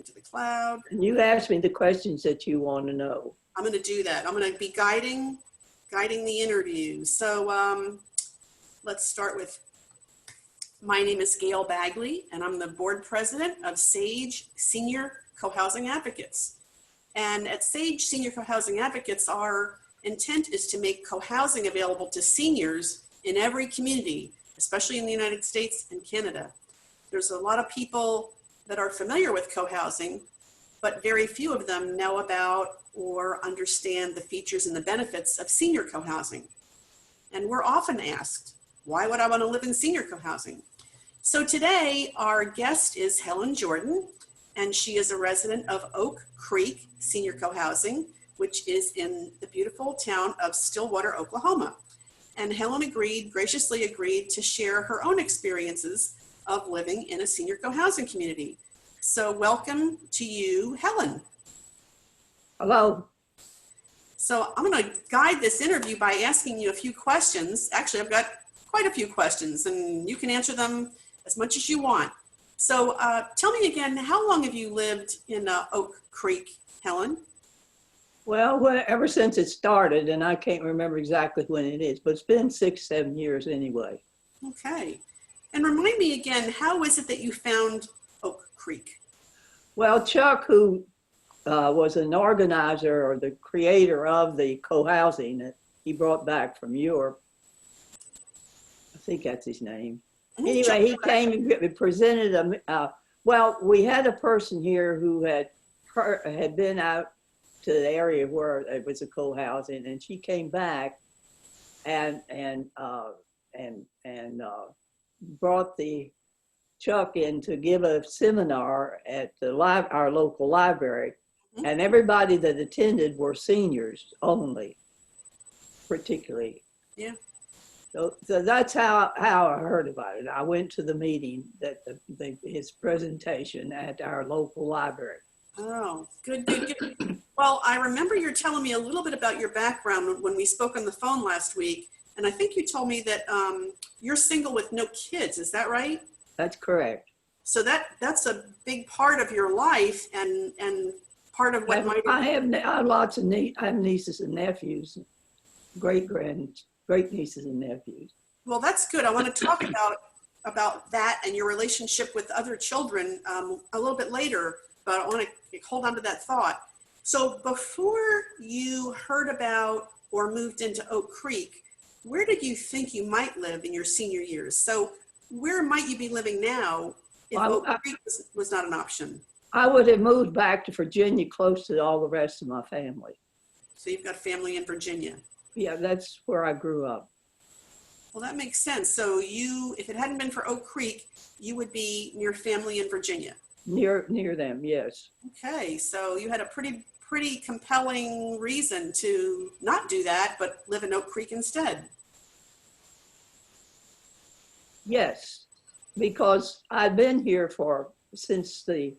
into the cloud. And you ask me the questions that you want to know. I'm going to do that. I'm going to be guiding the interview. So let's start with, my name is Gail Bagley, and I'm the board president of SAGE Senior Cohousing Advocates. And at SAGE Senior Cohousing Advocates, our intent is to make cohousing available to seniors in every community, especially in the United States and Canada. There's a lot of people that are familiar with cohousing, but very few of them know about or understand the features and the benefits of senior cohousing. And we're often asked, why would I want to live in senior cohousing? So today, our guest is Helen Jordan, and she is a resident of Oak Creek Senior Cohousing, which is in the beautiful town of Stillwater, Oklahoma. And Helen graciously agreed to share her own experiences of living in a senior cohousing community. So welcome to you, Helen. Hello. So I'm going to guide this interview by asking you a few questions. Actually, I've got quite a few questions, and you can answer them as much as you want. So tell me again, how long have you lived in Oak Creek, Helen? Well, ever since it started, and I can't remember exactly when it is, but it's been 6-7 years anyway. Okay. And remind me again, how is it that you found Oak Creek? Well, Chuck, who was an organizer or the creator of the cohousing that he brought back from Europe, I think that's his name. Anyway, he came and presented well, we had a person here who had been out to the area where it was a co-housing, and she came back and brought the Chuck in to give a seminar at the our local library, and everybody that attended were seniors only, particularly. Yeah. So that's how I heard about it. I went to the meeting, his presentation at our local library. Oh, good. Well, I remember you're telling me a little bit about your background when we spoke on the phone last week. And I think you told me that you're single with no kids. Is that right? That's correct. So that's a big part of your life and part of what I have lots of I have nieces and nephews, great nieces and nephews. Well, that's good. I want to talk about that and your relationship with other children a little bit later, but I want to hold on to that thought. So before you heard about or moved into Oak Creek, where did you think you might live in your senior years? So where might you be living now if Oak Creek was not an option? I would have moved back to Virginia, close to all the rest of my family. So you've got family in Virginia? Yeah, that's where I grew up. Well, that makes sense. So if it hadn't been for Oak Creek, you would be near family in Virginia? Near them, yes. Okay, so you had a pretty compelling reason to not do that, but live in Oak Creek instead. Yes, because I've been here since I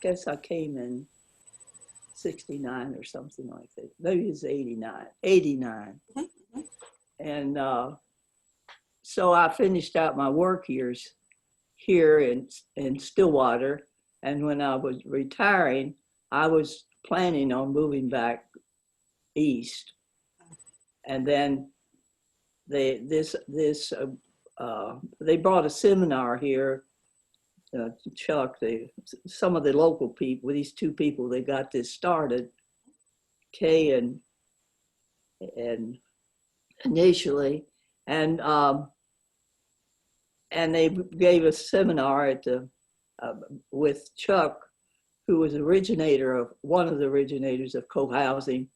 guess I came in 69 or something like that. Maybe it's 89. Mm-hmm. And so I finished out my work years here in Stillwater. And when I was retiring, I was planning on moving back east. And then they brought a seminar here. Chuck, some of the local people, these two people, they got this started, Kay and initially, and they gave a seminar at with Chuck, who was one of the originators of cohousing,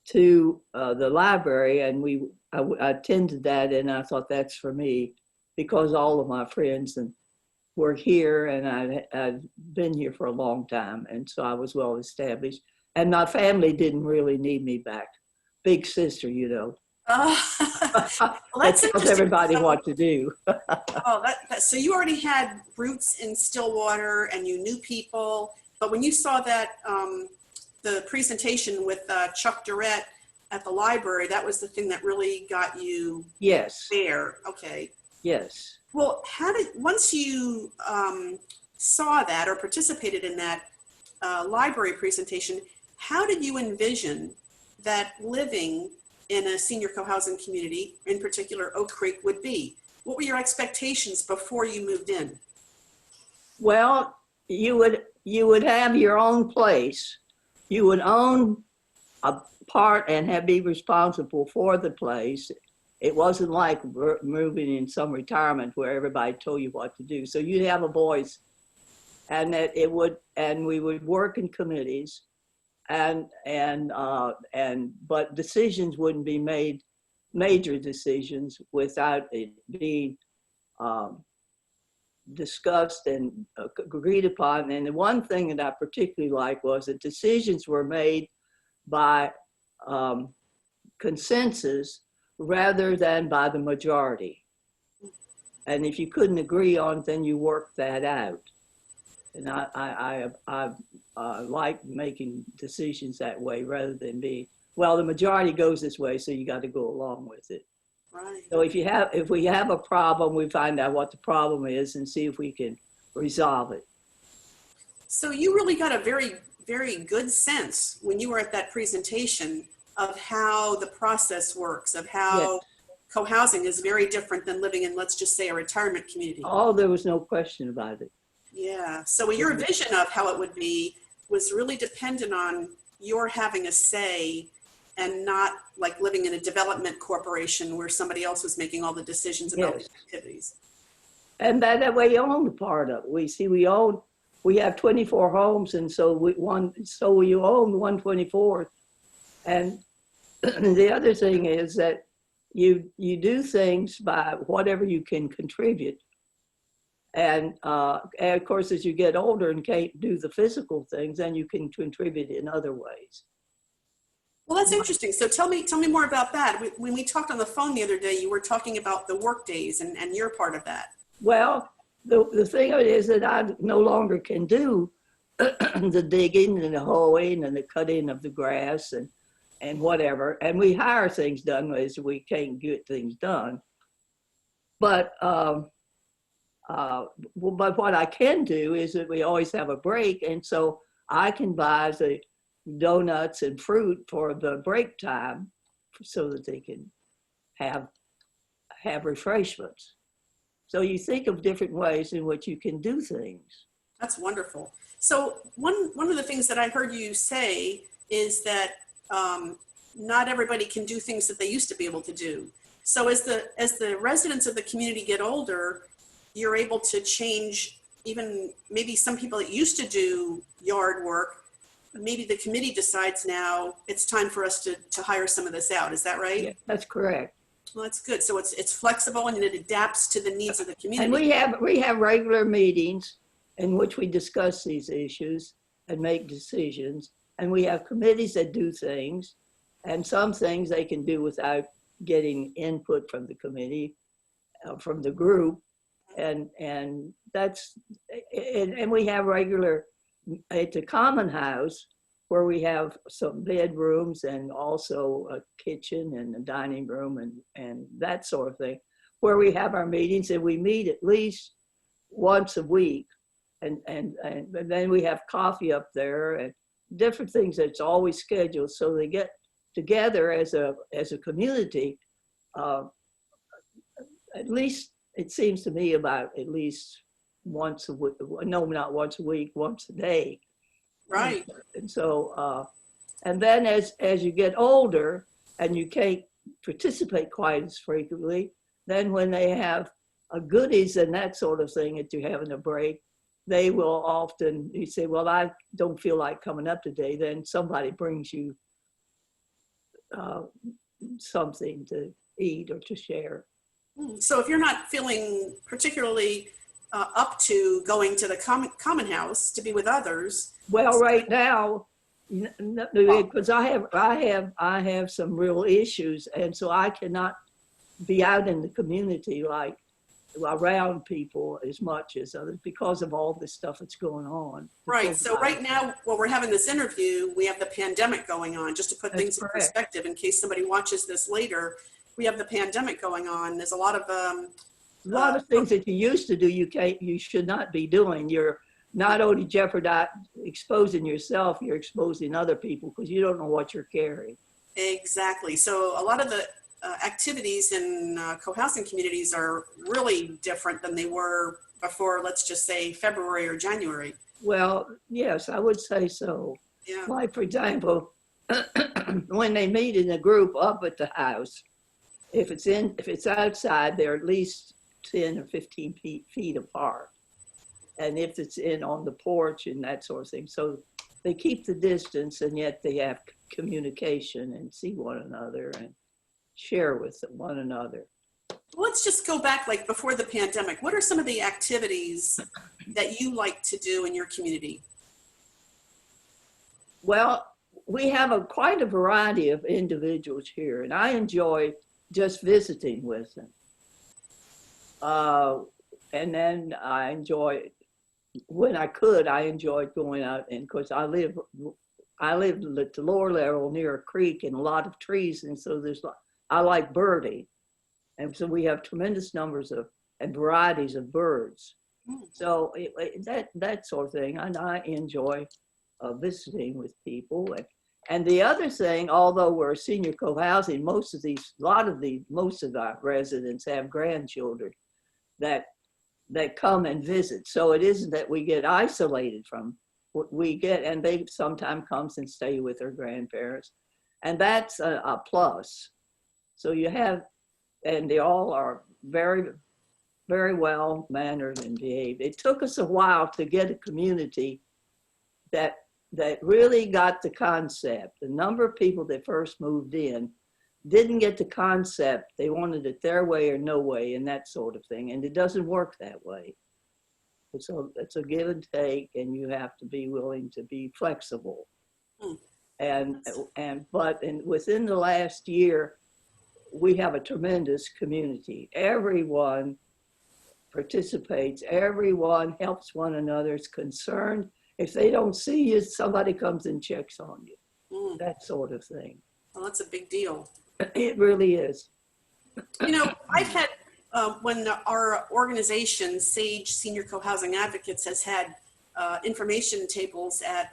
to the library, and I attended that, and I thought that's for me, because all of my friends were here, and I'd been here for a long time, and so I was well established, and my family didn't really need me back. Big sister, you know. Well, that tells everybody what to do. So you already had roots in Stillwater, and you knew people, but when you saw that the presentation with Chuck Durrett at the library, that was the thing that really got you yes there. Okay. Yes. Well, once you saw that or participated in that library presentation, how did you envision that living in a senior co-housing community, in particular Oak Creek, would be? What were your expectations before you moved in? Well, you would have your own place. You would own a part and be responsible for the place. It wasn't like moving in some retirement where everybody told you what to do. So you'd have a voice, and we would work in committees, but decisions wouldn't be made, major decisions, without it being discussed and agreed upon. And the one thing that I particularly liked was that decisions were made by consensus rather than by the majority. And if you couldn't agree on it, then you worked that out. And I like making decisions that way rather than well, the majority goes this way, so you got to go along with it. Right. So if we have a problem, we find out what the problem is and see if we can resolve it. So you really got a very, very good sense when you were at that presentation of how the process works, of how Yes. co-housing is very different than living in, let's just say, a retirement community. Oh, there was no question about it. Yeah. So your vision of how it would be was really dependent on your having a say and not like living in a development corporation where somebody else was making all the decisions about Yes. the activities. And that way you own the part of it. We have 24 homes, and so you own 1/24th. And the other thing is that you do things by whatever you can contribute. And of course, as you get older and can't do the physical things, then you can contribute in other ways. Well, that's interesting. So tell me more about that. When we talked on the phone the other day, you were talking about the work days and you're part of that. Well, the thing of it is that I no longer can do the digging and the hoeing and the cutting of the grass and whatever. And we hire things done as we can't get things done. But what I can do is that we always have a break, and so I can buy the donuts and fruit for the break time so that they can have refreshments. So you think of different ways in which you can do things. That's wonderful. So one of the things that I heard you say is that not everybody can do things that they used to be able to do. So as the residents of the community get older, you're able to change. Even maybe some people that used to do yard work, maybe the committee decides now it's time for us to hire some of this out. Is that right? Yeah, that's correct. Well, that's good. So it's flexible and it adapts to the needs of the community. And we have regular meetings in which we discuss these issues and make decisions. And we have committees that do things, and some things they can do without getting input from the committee, from the group. And we have regular, it's a common house where we have some bedrooms and also a kitchen and a dining room and that sort of thing, where we have our meetings, and we meet at least once a week. And then we have coffee up there and different things that's always scheduled. So they get together as a community, at least, it seems to me, about at least once a week. No, not once a week, once a day. Right. And so, and then as you get older and you can't participate quite as frequently, then when they have goodies and that sort of thing that you're having a break, they will often, you say, well, I don't feel like coming up today. Then somebody brings you something to eat or to share. So if you're not feeling particularly up to going to the common house to be with others. Well, right now, because I have some real issues, and so I cannot be out in the community like around people as much as others because of all this stuff that's going on. Right. So right now, while we're having this interview, we have the pandemic going on. Just to put things in perspective, in case somebody watches this later, we have the pandemic going on. There's a lot of things that you used to do, you should not be doing. Your not only jeopardize exposing yourself, you're exposing other people because you don't know what you're carrying. Exactly. So a lot of the activities in co-housing communities are really different than they were before, let's just say February or January. Well, yes, I would say so. Yeah. Like, for example, when they meet in a group up at the house, if it's outside, they're at least 10 or 15 feet apart. And if it's in on the porch and that sort of thing. So they keep the distance, and yet they have communication and see one another and share with one another. Let's just go back, like before the pandemic. What are some of the activities that you like to do in your community? Well, we have quite a variety of individuals here, and I enjoy just visiting with them. And then I enjoy, when I could, I enjoyed going out, and because I live at the lower level near a creek and a lot of trees, and so I like birding, and so we have tremendous numbers of and varieties of birds. So that sort of thing, and I enjoy visiting with people. And the other thing, although we're senior co-housing, most of our residents have grandchildren that come and visit. So it isn't that we get isolated from what we get, and they sometimes comes and stay with their grandparents, and that's a plus. So you have, and they all are very, very well mannered and behaved. It took us a while to get a community that really got the concept. The number of people that first moved in didn't get the concept. They wanted it their way or no way and that sort of thing. And it doesn't work that way. So it's a give and take, and you have to be willing to be flexible. But within the last year, we have a tremendous community. Everyone participates, everyone helps one another, is concerned. If they don't see you, somebody comes and checks on you, that sort of thing. Well, that's a big deal. It really is. You know, I've had, when our organization, Sage Senior Co-Housing Advocates, has had information tables at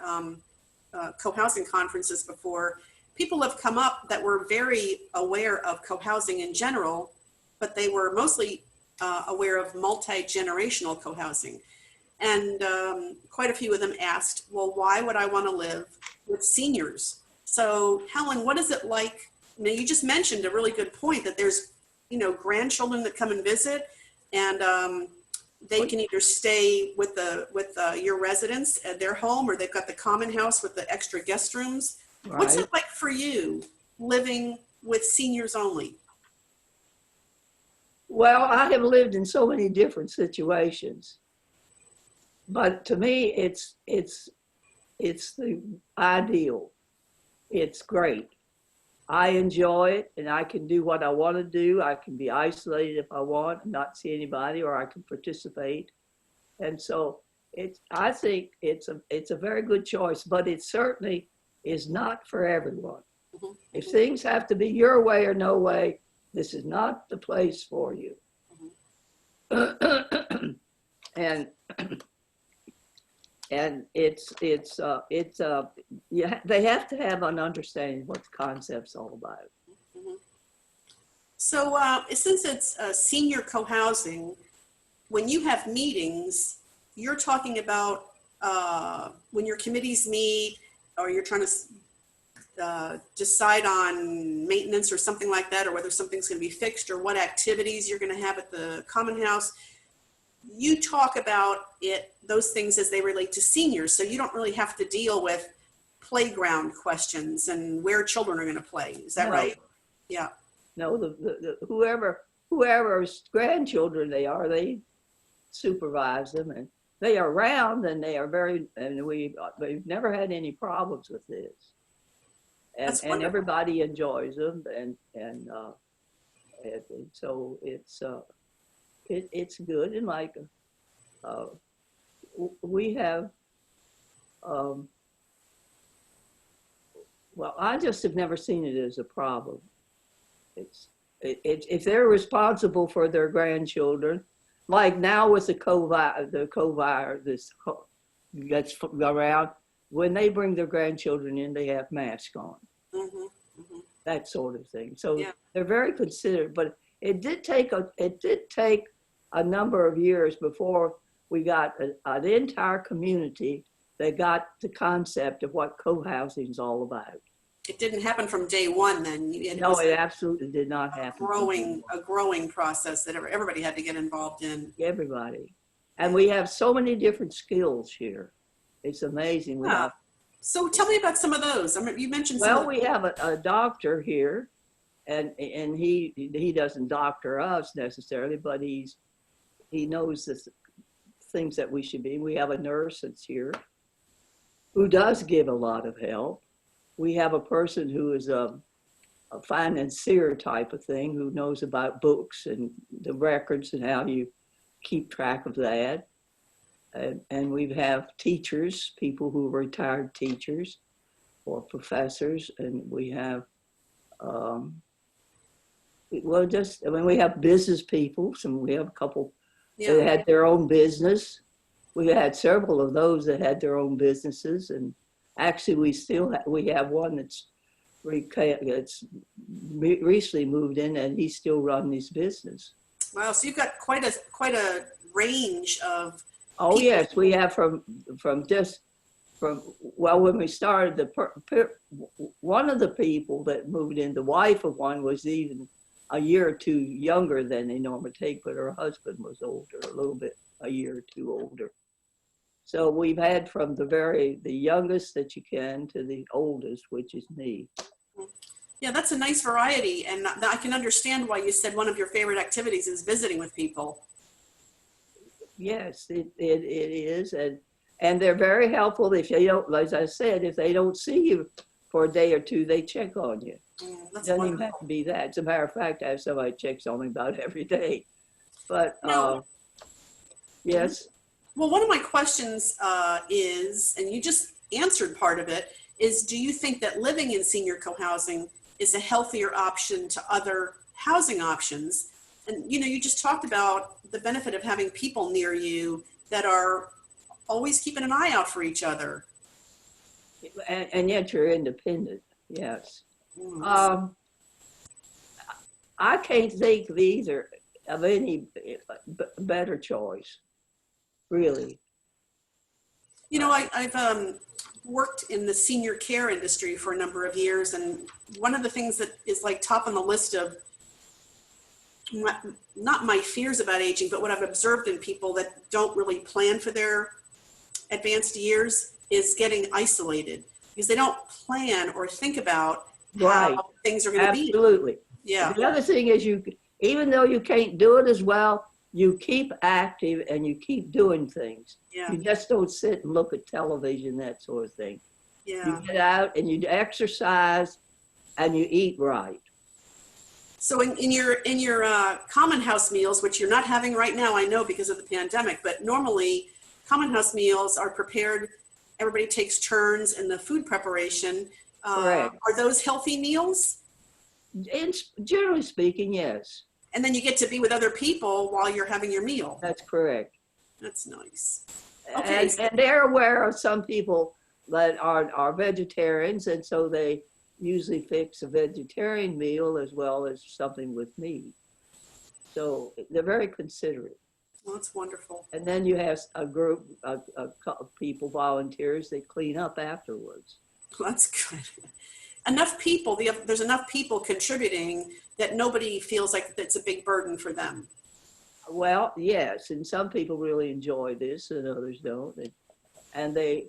co-housing conferences before, people have come up that were very aware of co-housing in general, but they were mostly aware of multi-generational co-housing. And quite a few of them asked, well, why would I want to live with seniors? So Helen, what is it like? Now, you just mentioned a really good point that there's, grandchildren that come and visit, and they can either stay with your residents at their home, or they've got the common house with the extra guest rooms. Right. What's it like for you living with seniors only? Well, I have lived in so many different situations. But to me, it's the ideal. It's great. I enjoy it, and I can do what I want to do. I can be isolated if I want, and not see anybody, or I can participate. And so I think it's a very good choice, but it certainly is not for everyone. Mm-hmm. If things have to be your way or no way, this is not the place for you. Mm-hmm. And they have to have an understanding of what the concept's all about. Mm-hmm. So since it's senior co-housing, when you have meetings, you're talking about when your committees meet, or you're trying to decide on maintenance or something like that, or whether something's going to be fixed, or what activities you're going to have at the common house. You talk about those things as they relate to seniors, so you don't really have to deal with playground questions and where children are going to play. Is that right? Yeah. No, whoever's grandchildren they supervise them, and they are around, and they are we've never had any problems with this. And everybody enjoys them, and so it's good. And like we have well, I just have never seen it as a problem. If they're responsible for their grandchildren, like now with the gets around. When they bring their grandchildren in, they have masks on, Mm-hmm. Mm-hmm. that sort of thing. So Yeah. they're very considerate, but it did take a number of years before we got an entire community that got the concept of what co-housing is all about. It didn't happen from day one then. No, it absolutely did not happen. A growing process that everybody had to get involved in. Everybody. And we have so many different skills here. It's amazing. We Yeah. have, So tell me about some of those. I mean, you mentioned some well, of we have a doctor here, and he doesn't doctor us necessarily, but he knows the things that we should be. We have a nurse that's here who does give a lot of help. We have a person who is a financier type of thing, who knows about books and the records and how you keep track of that. And we have teachers, people who are retired teachers or professors, and we have, we have business people. So we have a couple that had their own business. We had several of those that had their own businesses, and actually we have one that's recently moved in, and he's still running his business. Wow, so you've got quite a range of. Oh people. Yes, we have from when we started, one of the people that moved in, the wife of one, was even a year or two younger than they normally take, but her husband was older, a little bit, a year or two older. So we've had from the youngest that you can to the oldest, which is me. Yeah, that's a nice variety, and I can understand why you said one of your favorite activities is visiting with people. Yes, it is, and they're very helpful. If they don't, as I said, if they don't see you for a day or two, they check on you. It doesn't even have to be that. As a matter of fact, I have somebody checks on me about every day. But yes. Well, one of my questions is, and you just answered part of it, is do you think that living in senior co-housing is a healthier option to other housing options? And, you just talked about the benefit of having people near you that are always keeping an eye out for each other. And yet you're independent, yes. I can't think of either of any better choice, really. I've worked in the senior care industry for a number of years, and one of the things that is like top on the list of not my fears about aging, but what I've observed in people that don't really plan for their advanced years is getting isolated, because they don't plan or think about how things are going to be. Absolutely. Yeah. The other thing is, even though you can't do it as well, you keep active and you keep doing things. Yeah. You just don't sit and look at television, that sort of thing. Yeah. You get out and you exercise and you eat right. So in your common house meals, which you're not having right now, I know because of the pandemic, but normally common house meals are prepared. Everybody takes turns in the food preparation. Correct. Are those healthy meals? Generally speaking, yes. And then you get to be with other people while you're having your meal. That's correct. That's nice. Okay. And they're aware of some people that are vegetarians, and so they usually fix a vegetarian meal as well as something with meat. So they're very considerate. Well, that's wonderful. And then you have a group of people, volunteers, that clean up afterwards. Well, that's good. Enough people, there's enough people contributing that nobody feels like it's a big burden for them. Well, yes, and some people really enjoy this and others don't. And they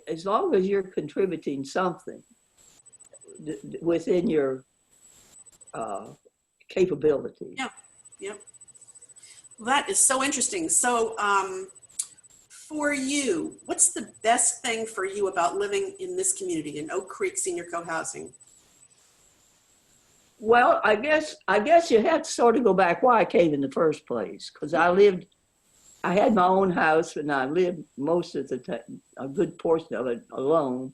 as long as you're contributing something within your capability. Yeah, yeah. Well, that is so interesting. So for you, what's the best thing for you about living in this community, in Oak Creek Senior Co-Housing? Well, I guess you have to sort of go back why I came in the first place, because I had my own house, and I lived most of the time, a good portion of it alone.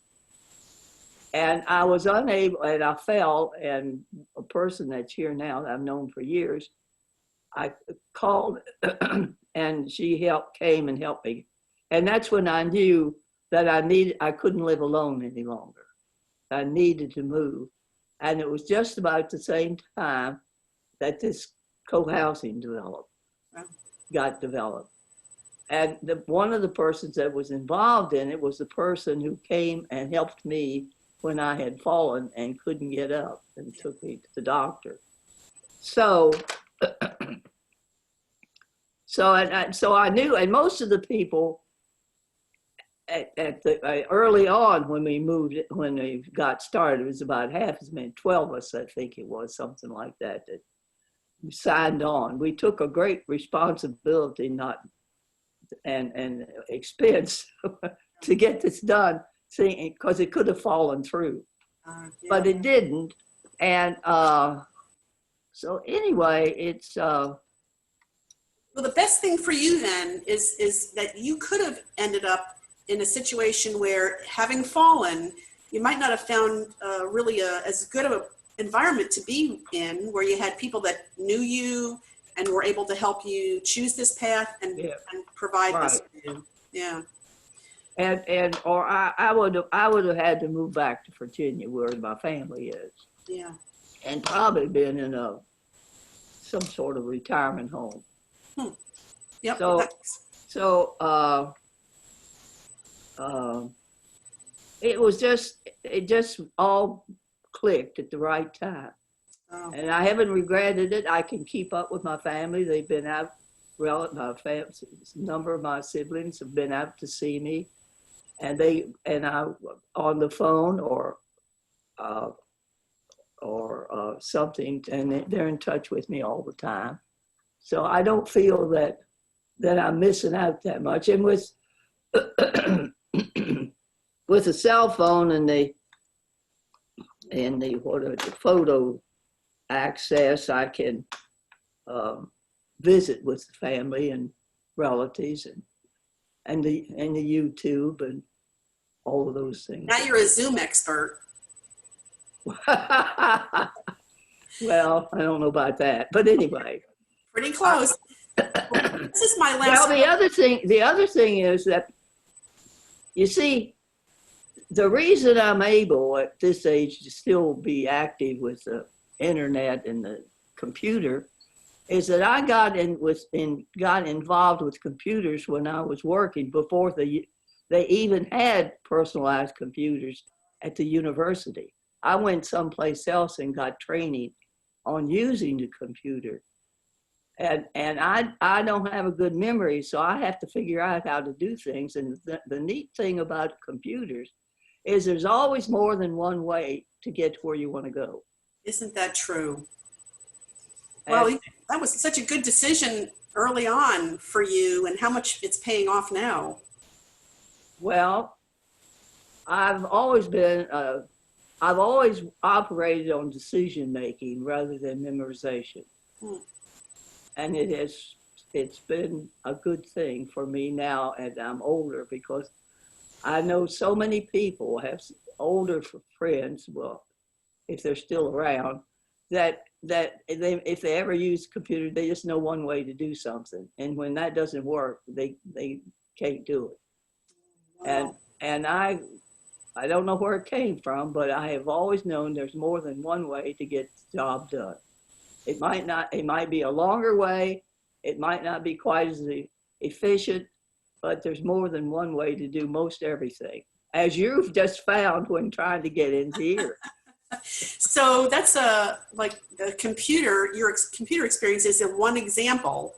And I was unable, and I fell, and a person that's here now that I've known for years, I called and she came and helped me. and that's when I knew that I couldn't live alone any longer. I needed to move. And it was just about the same time that this co-housing got developed. And one of the persons that was involved in it was the person who came and helped me when I had fallen and couldn't get up and took me to the doctor. So, so I knew, and most of the people early on when we got started, it was about half as many, 12 of us, I think it was, something like that, that signed on. We took a great responsibility, and expense to get this done, because it could have fallen through, but it didn't. And so anyway, it's well, the best thing for you then is that you could have ended up in a situation where, having fallen, you might not have found really as good of an environment to be in, where you had people that knew you and were able to help you choose this path and provide this for you. Yeah. Or I would have had to move back to Virginia, where my family is. Yeah. And probably been in some sort of retirement home. Yep. So it just all clicked at the right time. Oh. And I haven't regretted it. I can keep up with my family. They've been out, a number of my siblings have been out to see me, and I on the phone or something, and they're in touch with me all the time. So I don't feel that I'm missing out that much. And with with the cell phone and the photo access, I can visit with the family and relatives and the YouTube and all of those things. Now you're a Zoom expert. Well, I don't know about that, but anyway. Pretty close. This is my last. Well, the other thing is that, you see, the reason I'm able at this age to still be active with the internet and the computer is that I got involved with computers when I was working, before they even had personalized computers at the university. I went someplace else and got training on using the computer. And I don't have a good memory, so I have to figure out how to do things. And the neat thing about computers is there's always more than one way to get to where you want to go. Isn't that true? Well, that was such a good decision early on for you, and how much it's paying off now. Well, I've always operated on decision making rather than memorization. And it's been a good thing for me now as I'm older, because I know so many people have older friends, well, if they're still around, that if they ever use a computer, they just know one way to do something. And when that doesn't work, they can't do it. Wow. And I don't know where it came from, but I have always known there's more than one way to get the job done. It might be a longer way. It might not be quite as efficient, but there's more than one way to do most everything, as you've just found when trying to get in here. So that's like your computer experience is one example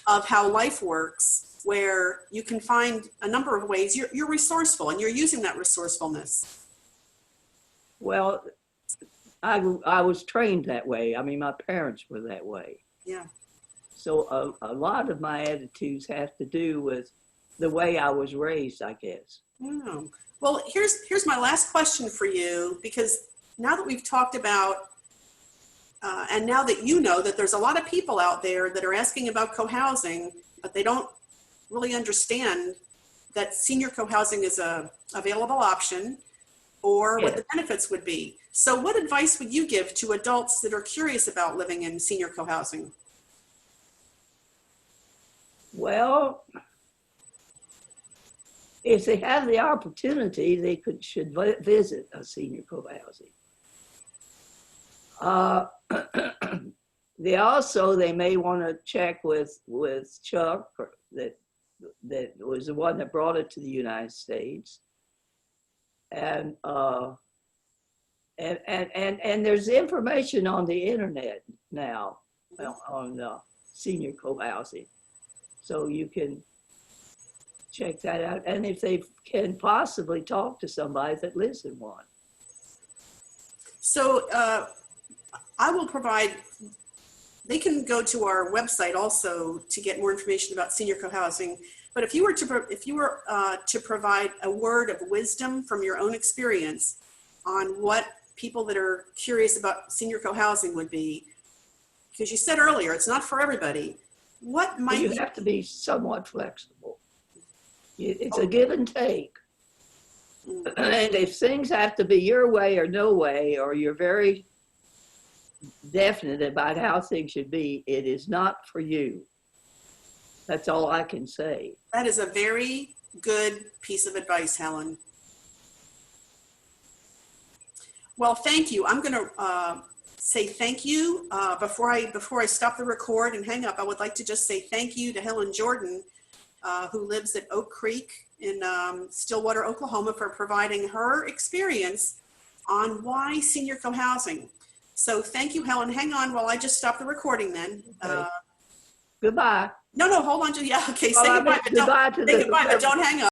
of how life works, where you can find a number of ways. You're resourceful, and you're using that resourcefulness. Well, I was trained that way. I mean, my parents were that way. Yeah. So a lot of my attitudes have to do with the way I was raised, I guess. Oh. Well, here's my last question for you, because now that we've talked about, and now that you know that there's a lot of people out there that are asking about cohousing, but they don't really understand that senior cohousing is a available option, or what the benefits would be. So what advice would you give to adults that are curious about living in senior cohousing? Well, if they have the opportunity, they should visit a senior co-housing. They may want to check with Chuck, that was the one that brought it to the United States, and there's information on the internet now on senior co-housing, so you can check that out, and if they can possibly talk to somebody that lives in one. So I will provide, they can go to our website also to get more information about senior co-housing. But if you were to provide a word of wisdom from your own experience on what people that are curious about senior co-housing would be, because you said earlier, it's not for everybody. What might you have to be somewhat flexible. It's a give and take. And if things have to be your way or no way, or you're very definite about how things should be, it is not for you. That's all I can say. That is a very good piece of advice, Helen. Well, thank you. I'm going to say thank you. Before I stop the record and hang up, I would like to just say thank you to Helen Jordan, who lives at Oak Creek in Stillwater, Oklahoma, for providing her experience on why senior co-housing. So thank you, Helen. Hang on while I just stop the recording then. Okay. Goodbye. No, hold on. Yeah, okay, say Well, goodbye, but don't hang up.